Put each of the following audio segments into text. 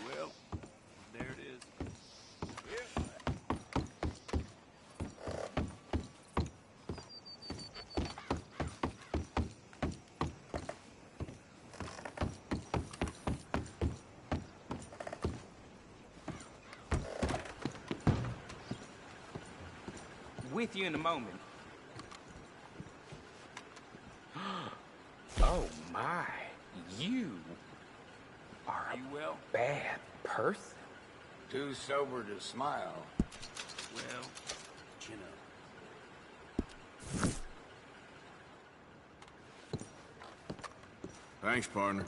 Well, there it is. With you in a moment. Oh my, you are a bad person. Too sober to smile. Well, chin up. Thanks, partner.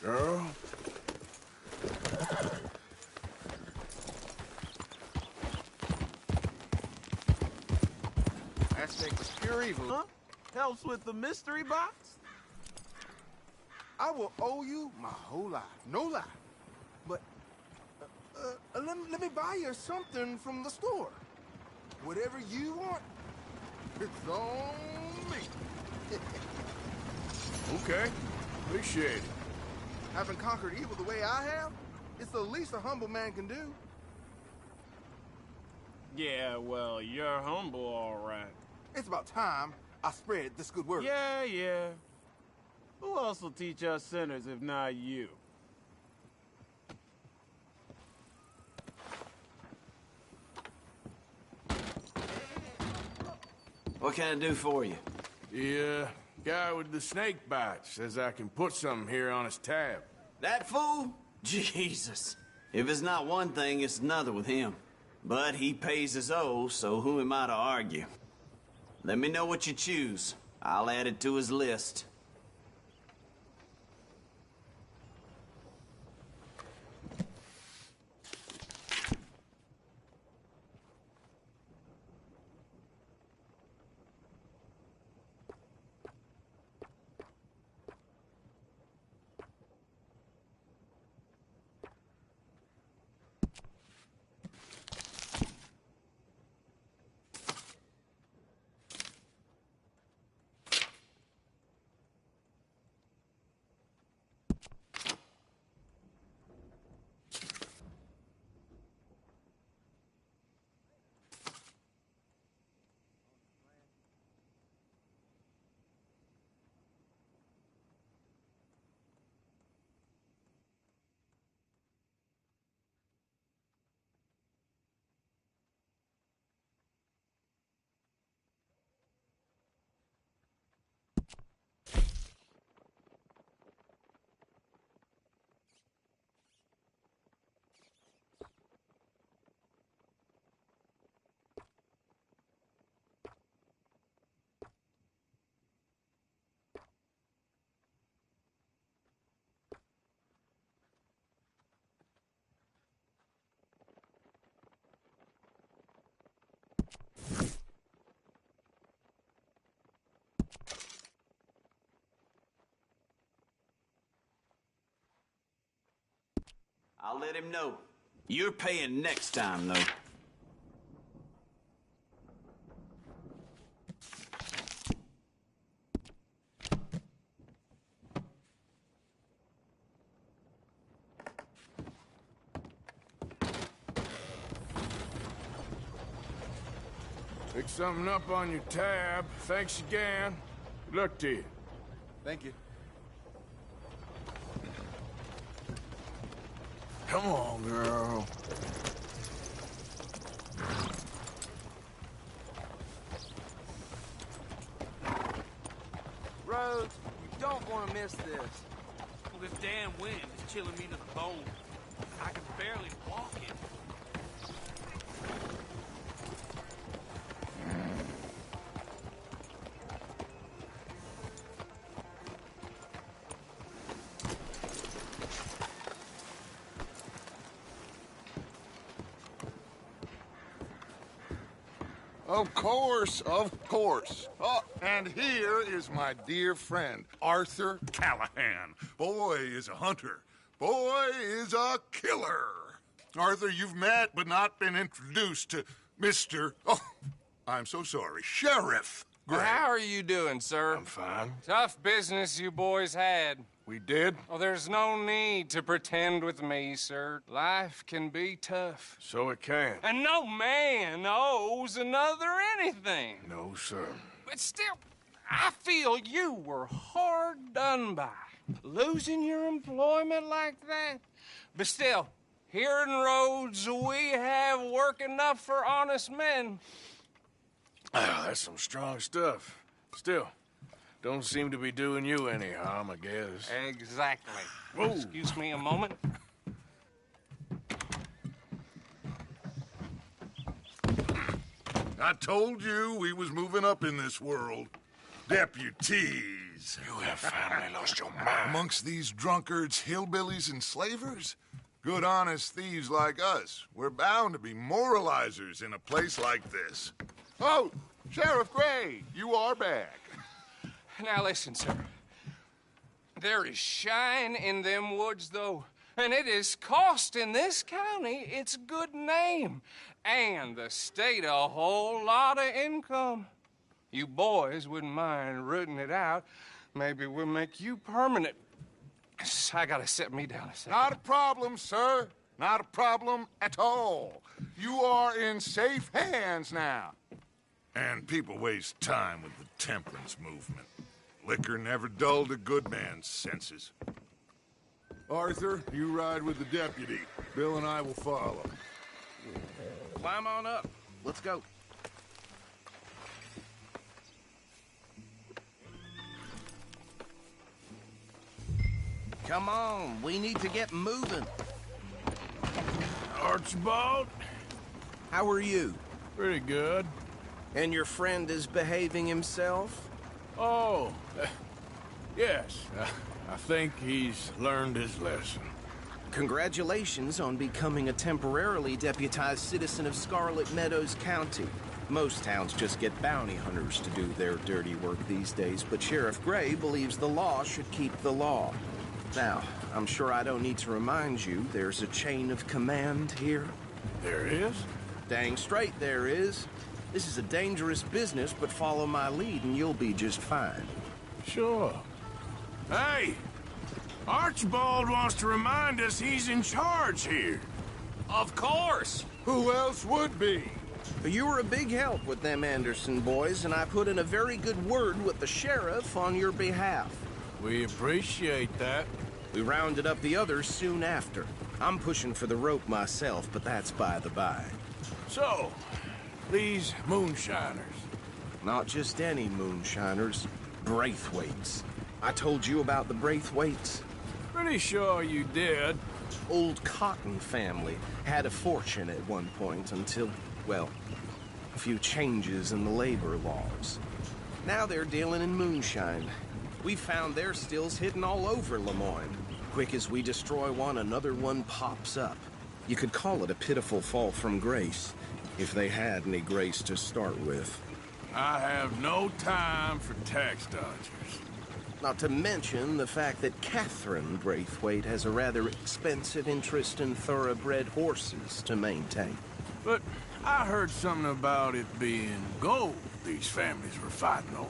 Girl? Aspect of pure evil, huh? Helps with the mystery box? I will owe you my whole life, no lie. But, let me buy you something from the store. Whatever you want, it's on me. Okay. Appreciate it. Having conquered evil the way I have, it's the least a humble man can do. Yeah, well, you're humble, all right. It's about time I spread this good word. Yeah. Who else will teach us sinners if not you? What can I do for you? The guy with the snake bite says I can put something here on his tab. That fool? Jesus. If it's not one thing, it's another with him. But he pays his owe, so who am I to argue? Let me know what you choose. I'll add it to his list. I'll let him know. You're paying next time, though. Pick something up on your tab. Thanks again. Good luck to you. Thank you. Come on, girl. Rhodes, you don't want to miss this. Well, this damn wind is chilling me to the bone. I can barely walk it. Of course, of course. Oh, and here is my dear friend, Arthur Callahan. Boy is a hunter. Boy is a killer. Arthur, you've met but not been introduced to Mr. Oh, I'm so sorry, Sheriff Gray. How are you doing, sir? I'm fine. Tough business you boys had. We did? Oh, there's no need to pretend with me, sir. Life can be tough. So it can. And no man owes another anything. No, sir. But still, I feel you were hard done by. Losing your employment like that. But still, here in Rhodes, we have work enough for honest men. Ah, that's some strong stuff. Still, don't seem to be doing you any harm, I guess. Exactly. Whoa. Excuse me a moment. I told you we was moving up in this world. Deputies. You have finally lost your mind. Amongst these drunkards, hillbillies, and slavers? Good honest thieves like us. We're bound to be moralizers in a place like this. Oh, Sheriff Gray, you are back. Now listen, sir. There is shine in them woods, though, and it is costing this county its good name and the state a whole lot of income. You boys wouldn't mind rooting it out. Maybe we'll make you permanent. I gotta set me down a second. Not a problem, sir. Not a problem at all. You are in safe hands now. And people waste time with the temperance movement. Liquor never dulled a good man's senses. Arthur, you ride with the deputy. Bill and I will follow. Climb on up. Let's go. Come on, we need to get moving. Archibald? How are you? Pretty good. And your friend is behaving himself? Oh, yes. I think he's learned his lesson. Congratulations on becoming a temporarily deputized citizen of Scarlet Meadows County. Most towns just get bounty hunters to do their dirty work these days, but Sheriff Gray believes the law should keep the law. Now, I'm sure I don't need to remind you there's a chain of command here. There is? Dang straight there is. This is a dangerous business, but follow my lead and you'll be just fine. Sure. Hey! Archibald wants to remind us he's in charge here. Of course. Who else would be? You were a big help with them Anderson boys, and I put in a very good word with the sheriff on your behalf. We appreciate that. We rounded up the others soon after. I'm pushing for the rope myself, but that's by the by. So, these moonshiners. Not just any moonshiners, Braithwaites. I told you about the Braithwaites. Pretty sure you did. Old Cotton family had a fortune at one point until, well, a few changes in the labor laws. Now they're dealing in moonshine. We found their stills hidden all over Lemoyne. Quick as we destroy one, another one pops up. You could call it a pitiful fall from grace, if they had any grace to start with. I have no time for tax dodgers. Not to mention the fact that Catherine Braithwaite has a rather expensive interest in thoroughbred horses to maintain. But I heard something about it being gold these families were fighting over.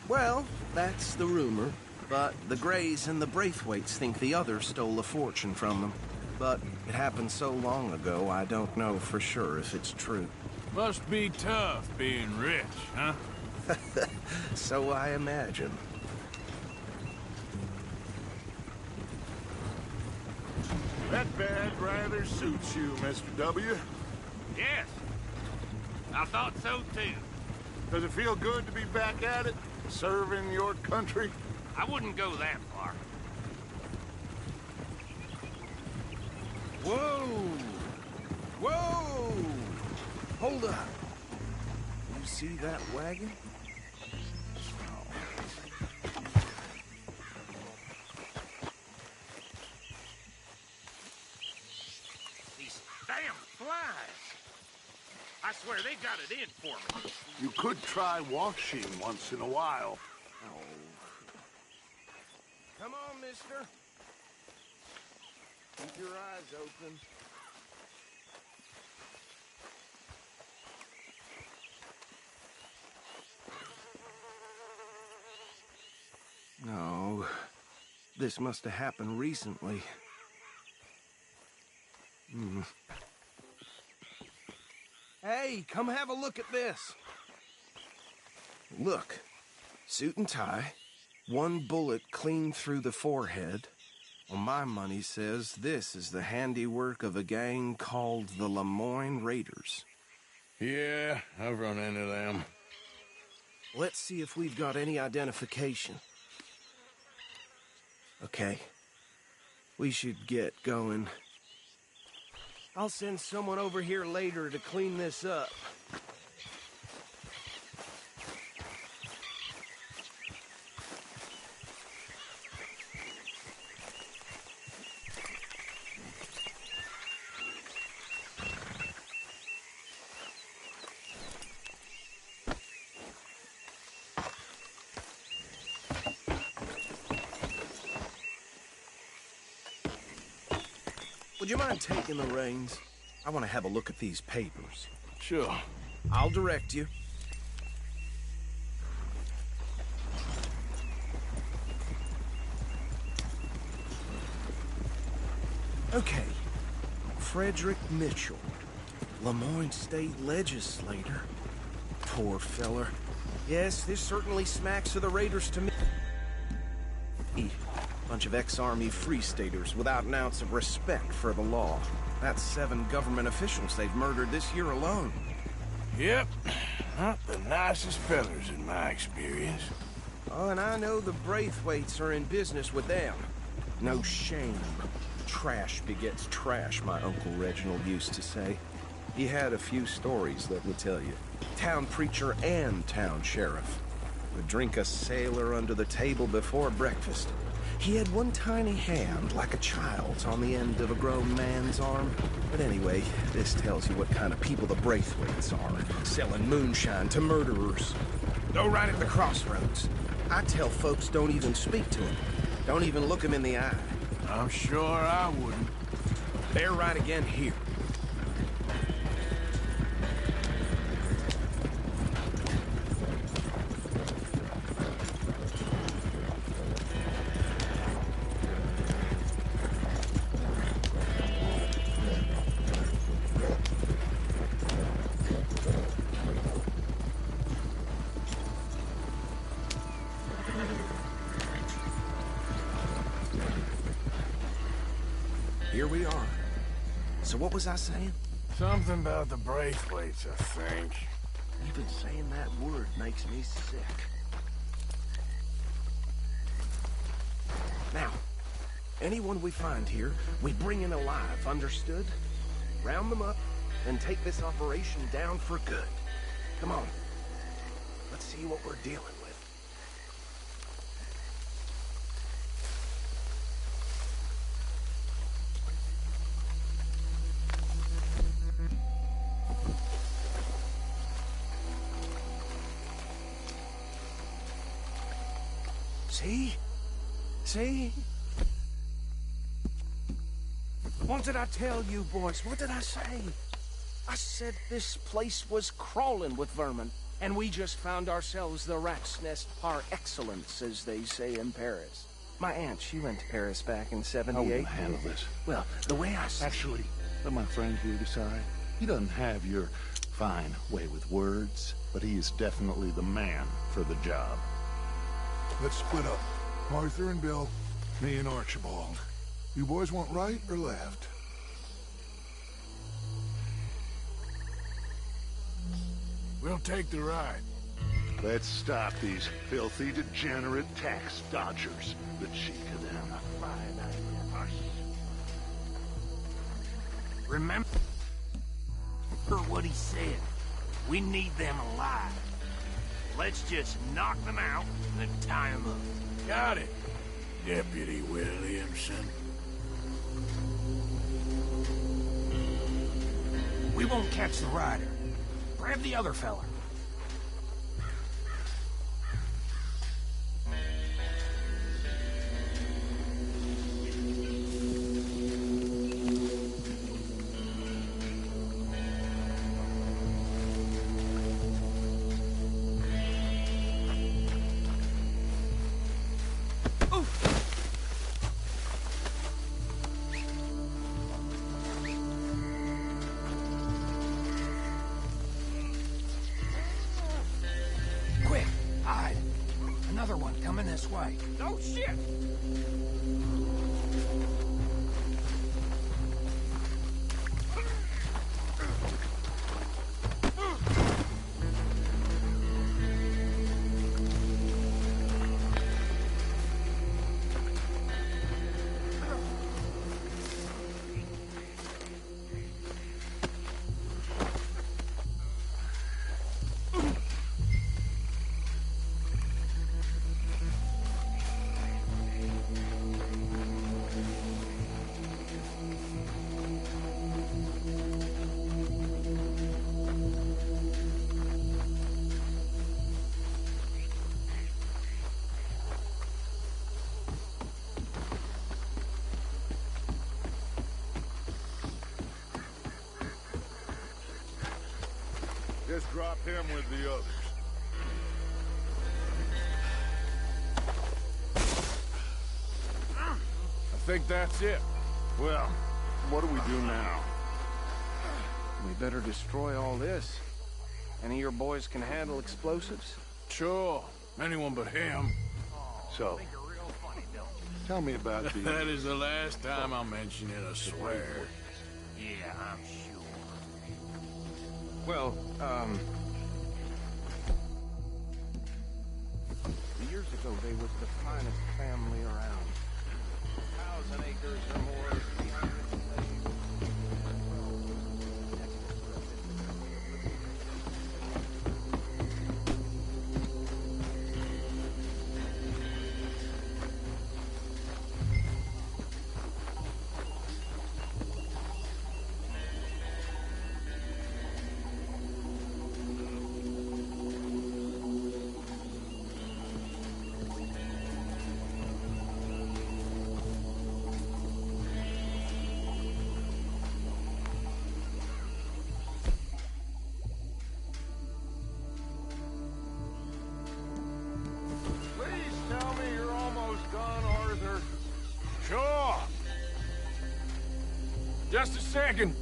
Well, that's the rumor. But the Grays and the Braithwaites think the other stole a fortune from them. But it happened so long ago, I don't know for sure if it's true. Must be tough being rich, huh? So I imagine. That badge rather suits you, Mr. W. Yes. I thought so, too. Does it feel good to be back at it, serving your country? I wouldn't go that far. Whoa! Whoa! Hold up. You see that wagon? These damn flies. I swear they got it in for me. You could try washing once in a while. Come on, mister. Keep your eyes open. No, this must have happened recently. Hey, come have a look at this. Look, suit and tie, one bullet clean through the forehead. Well, my money says this is the handiwork of a gang called the Lemoyne Raiders. Yeah, I've run into them. Let's see if we've got any identification. Okay. We should get going. I'll send someone over here later to clean this up. Would you mind taking the reins? I want to have a look at these papers. Sure. I'll direct you. Okay. Frederick Mitchell, Lemoyne State Legislator. Poor feller. Yes, this certainly smacks of the Raiders to me. Bunch of ex-Army Free Staters without an ounce of respect for the law. That's 7 government officials they've murdered this year alone. Yep. Not the nicest fellers in my experience. Oh, and I know the Braithwaites are in business with them. No shame. Trash begets trash, my Uncle Reginald used to say. He had a few stories, let me tell you. Town preacher and town sheriff. Would drink a sailor under the table before breakfast. He had one tiny hand, like a child's, on the end of a grown man's arm. But anyway, this tells you what kind of people the Braithwaites are. Selling moonshine to murderers. Go right at the crossroads. I tell folks don't even speak to them. Don't even look them in the eye. I'm sure I wouldn't. They're right again here. Here we are. So what was I saying? Something about the Braithwaites, I think. Even saying that word makes me sick. Now, anyone we find here, we bring in alive, understood? Round them up, and take this operation down for good. Come on. Let's see what we're dealing with. See? See? What did I tell you, boys? What did I say? I said this place was crawling with vermin, and we just found ourselves the rat's nest par excellence, as they say in Paris. My aunt, she went to Paris back in '78. How will you handle this? Well, the way I see... Actually, let my friend here decide. He doesn't have your fine way with words, but he is definitely the man for the job. Let's split up. Arthur and Bill, me and Archibald. You boys want right or left? We'll take the ride. Let's stop these filthy, degenerate tax dodgers. The cheek of them. Remember what he said. We need them alive. Let's just knock them out and then tie them up. Got it, Deputy Williamson. We won't catch the rider. Grab the other fella. This way. Oh, shit! Just drop him with the others. I think that's it. Well, what do we do now? We better destroy all this. Any of your boys can handle explosives? Sure. Anyone but him. So, tell me about the... That is the last time I'll mention it, I swear. Yeah, I'm sure. Well, years ago they was the finest family around. 1,000 acres or more. Sure. Just a second.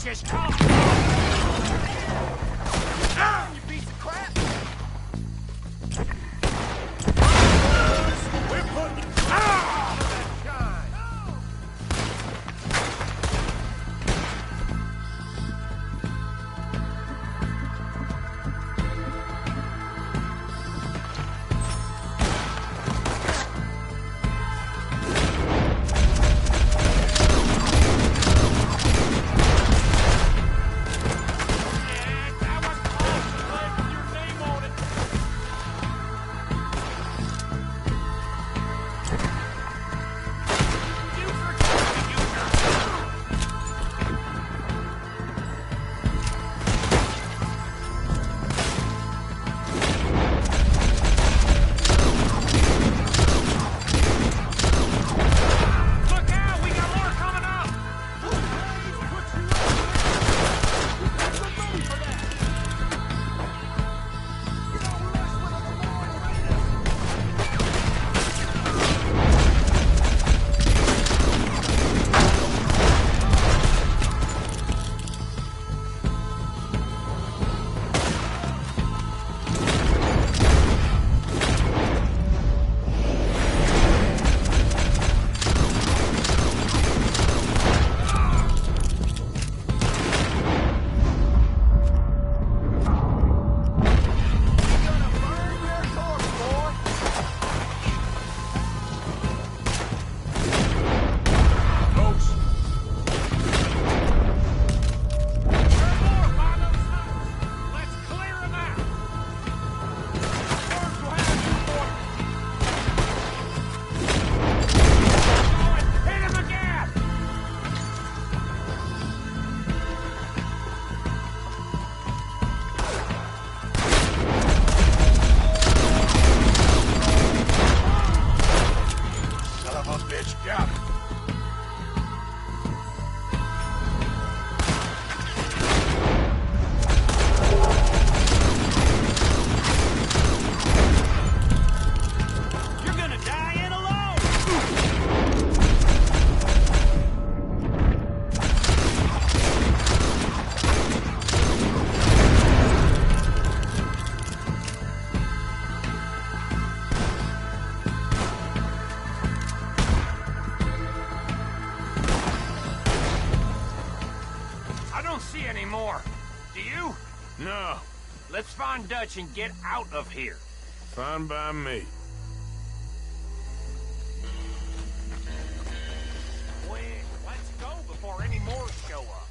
Just come! You piece of crap! We're putting... No, Let's find Dutch and get out of here. fine by me. Quick, let's go before any more show up.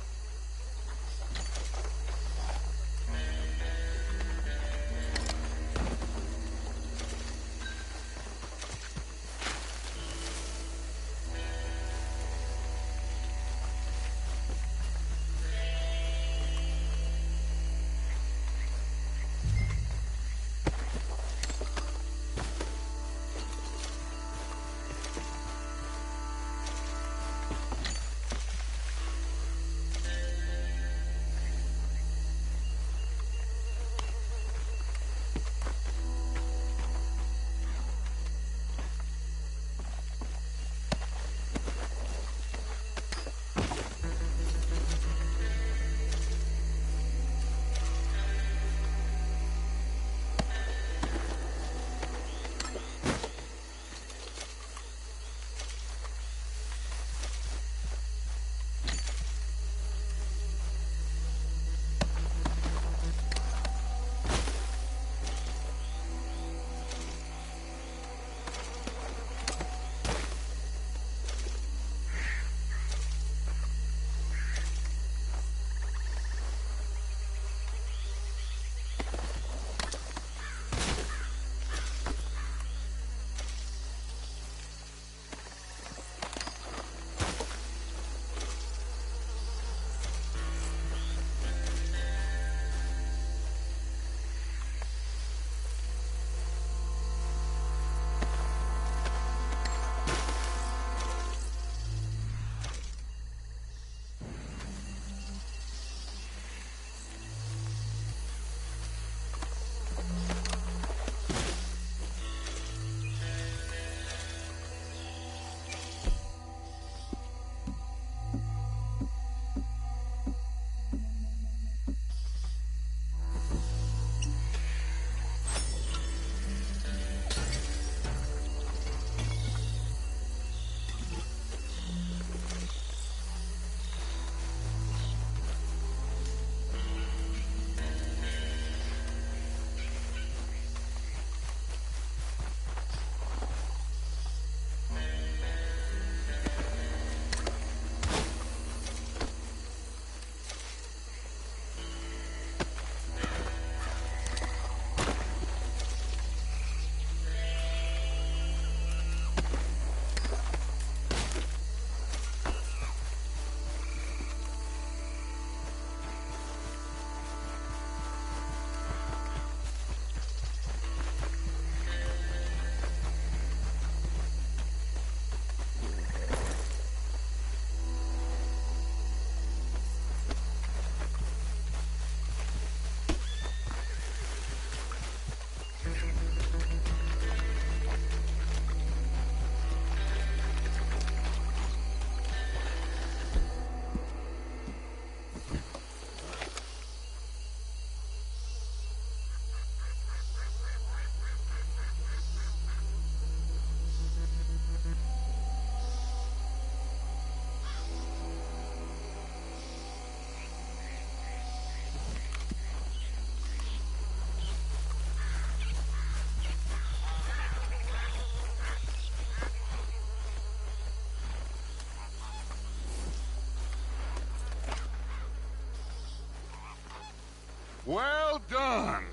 Well done.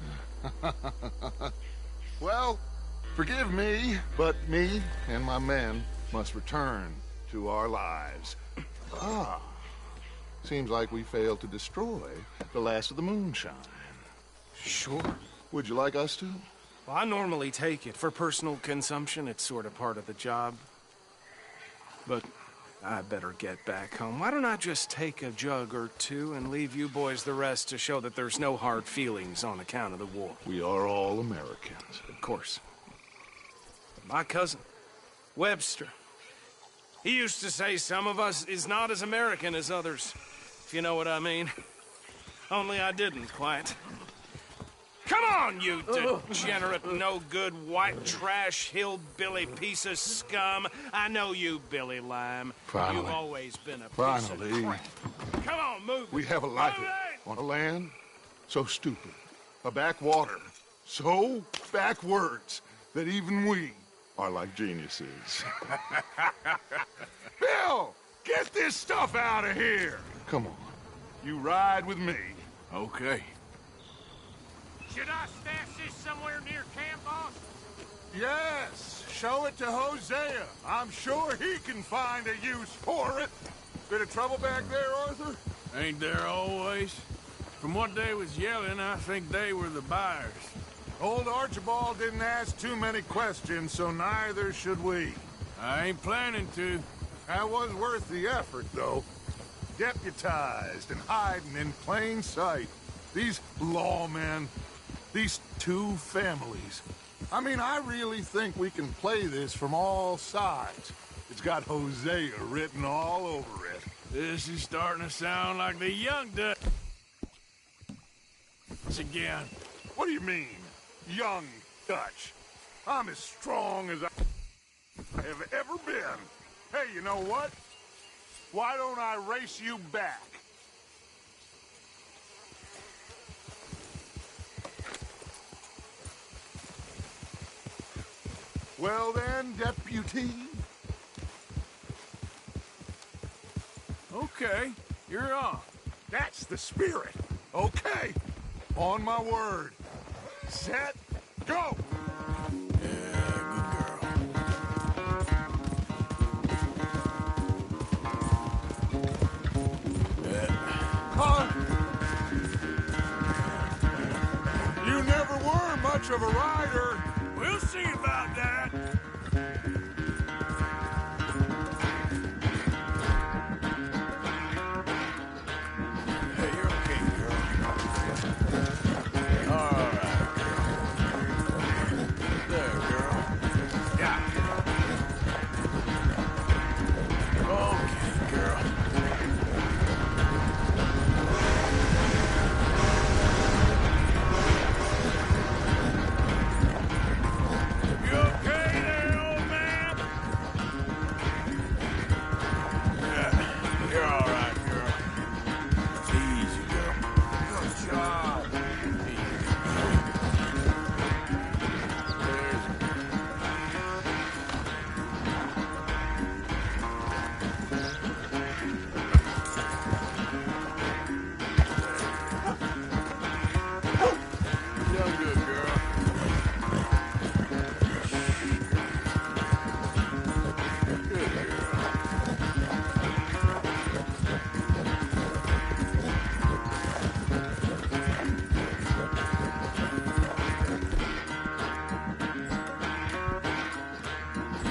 Well, forgive me, but me and my men must return to our lives. Ah, seems like we failed to destroy the last of the moonshine. Sure. Would you like us to? Well, I normally take it. For personal consumption, it's sort of part of the job. But I better get back home. Why don't I just take a jug or two and leave you boys the rest to show that there's no hard feelings on account of the war? We are all Americans. Of course. But my cousin, Webster, he used to say some of us is not as American as others, if you know what I mean. Only I didn't quite. Come on, you degenerate, no-good, white trash, hillbilly piece of scum. I know you, Billy Lime. Finally. You've always been a piece Finally. of crap. Come on, move. We have a life Move it! on a land so stupid. A backwater so backwards that even we are like geniuses. Bill, get this stuff out of here! Come on, you ride with me. Okay. Should I stash this somewhere near camp, boss? Yes, show it to Hosea. I'm sure he can find a use for it. Bit of trouble back there, Arthur? Ain't there always? From what they was yelling, I think they were the buyers. Old Archibald didn't ask too many questions, so neither should we. I ain't planning to. That was worth the effort, though. Deputized and hiding in plain sight. These lawmen, these two families. I mean, I really think we can play this from all sides. It's got Hosea written all over it. This is starting to sound like the young Dutch again. What do you mean, young Dutch? I'm as strong as I have ever been. Hey, you know what? Why don't I race you back? Well then, deputy. Okay, you're on. That's the spirit. Okay. On my word. Set, go! You never were much of a rider. We'll see about that. Hey, you're okay, girl. All right, girl. There, girl. Yeah. Okay, girl. You okay there, old man? Yeah, you're all right, girl. Easy, girl. Good job. Done good, girl. Good girl.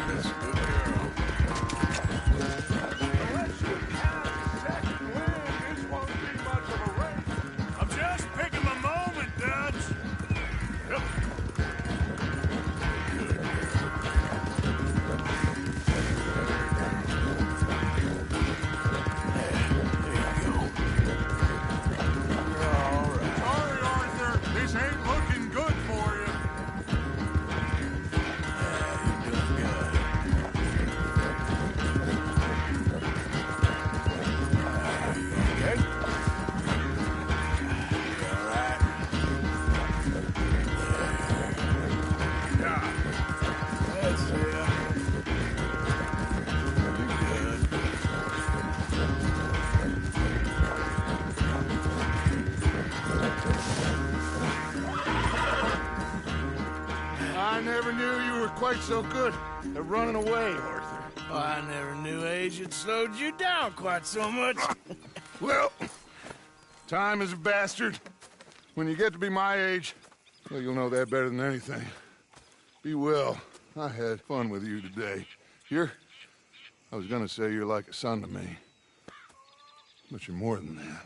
That's a good girl. Unless you count the second wind, this won't be much of a race. I'm just picking my moment, Dutch. Yep. Good Sorry, Arthur. This ain't looking good for you. I never knew you were quite so good at running away, Arthur. I never knew age had slowed you down quite so much. Well, time is a bastard. When you get to be my age, well, you'll know that better than anything. Be well. I had fun with you today. I was gonna say you're like a son to me. But you're more than that.